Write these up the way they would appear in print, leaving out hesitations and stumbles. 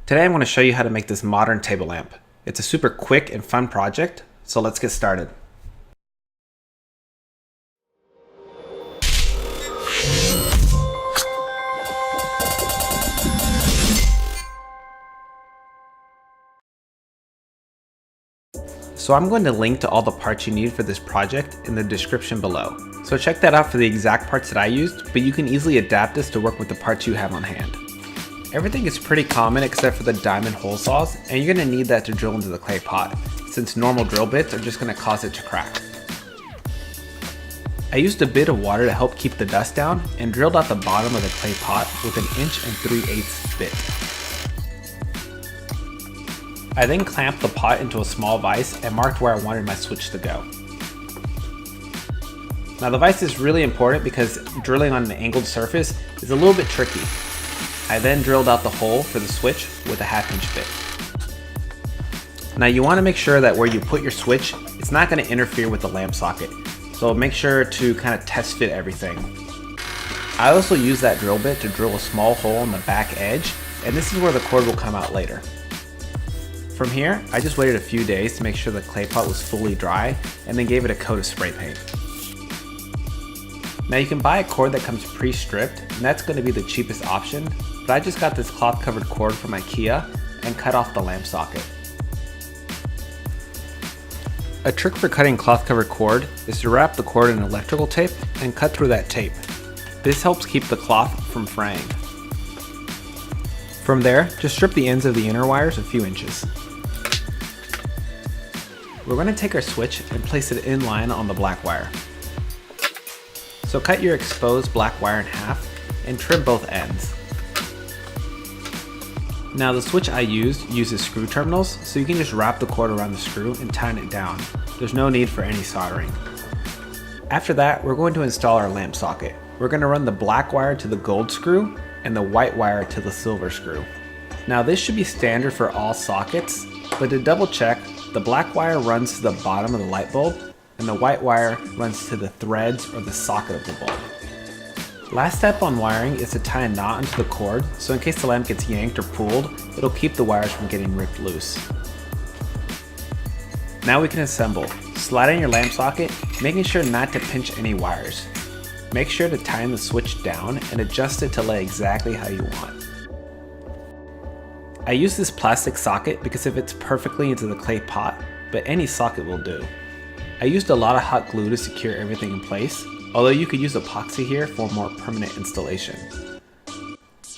Today I'm going to show you how to make this modern table lamp. It's a super quick and fun project, so let's get started. So I'm going to link to all the parts you need for this project in the description below. So check that out for the exact parts that I used, but you can easily adapt this to work with the parts you have on hand. Everything is pretty common except for the diamond hole saws, and you're going to need that to drill into the clay pot, since normal drill bits are just going to cause it to crack. I used a bit of water to help keep the dust down and drilled out the bottom of the clay pot with an 1 3/8" bit. I then clamped the pot into a small vise and marked where I wanted my switch to go. Now the vise is really important because drilling on an angled surface is a little bit tricky. I then drilled out the hole for the switch with a 1/2" bit. Now you want to make sure that where you put your switch, it's not going to interfere with the lamp socket. So make sure to kind of test fit everything. I also use that drill bit to drill a small hole on the back edge, and this is where the cord will come out later. From here, I just waited a few days to make sure the clay pot was fully dry and then gave it a coat of spray paint. Now you can buy a cord that comes pre-stripped, and that's going to be the cheapest option, but I just got this cloth covered cord from IKEA and cut off the lamp socket. A trick for cutting cloth covered cord is to wrap the cord in electrical tape and cut through that tape. This helps keep the cloth from fraying. From there, just strip the ends of the inner wires a few inches. We're going to take our switch and place it in line on the black wire. So cut your exposed black wire in half and trim both ends. Now the switch I used uses screw terminals, so you can just wrap the cord around the screw and tighten it down. There's no need for any soldering. After that, we're going to install our lamp socket. We're going to run the black wire to the gold screw and the white wire to the silver screw. Now this should be standard for all sockets, but to double check, the black wire runs to the bottom of the light bulb and the white wire runs to the threads or the socket of the bulb. Last step on wiring is to tie a knot into the cord, so in case the lamp gets yanked or pulled, it'll keep the wires from getting ripped loose. Now we can assemble. Slide in your lamp socket, making sure not to pinch any wires. Make sure to tighten the switch down and adjust it to lay exactly how you want. I use this plastic socket because it fits perfectly into the clay pot, but any socket will do. I used a lot of hot glue to secure everything in place, although you could use epoxy here for more permanent installation.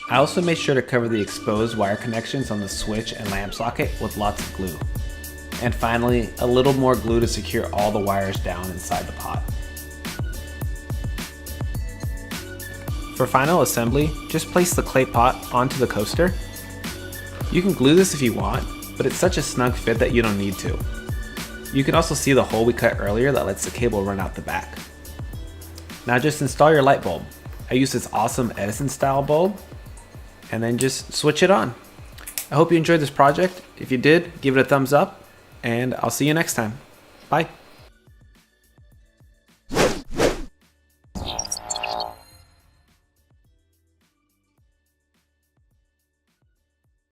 I also made sure to cover the exposed wire connections on the switch and lamp socket with lots of glue. And finally, a little more glue to secure all the wires down inside the pot. For final assembly, just place the clay pot onto the coaster. You can glue this if you want, but it's such a snug fit that you don't need to. You can also see the hole we cut earlier that lets the cable run out the back. Now just install your light bulb. I use this awesome Edison style bulb, and then just switch it on. I hope you enjoyed this project. If you did, give it a thumbs up, and I'll see you next time. Bye.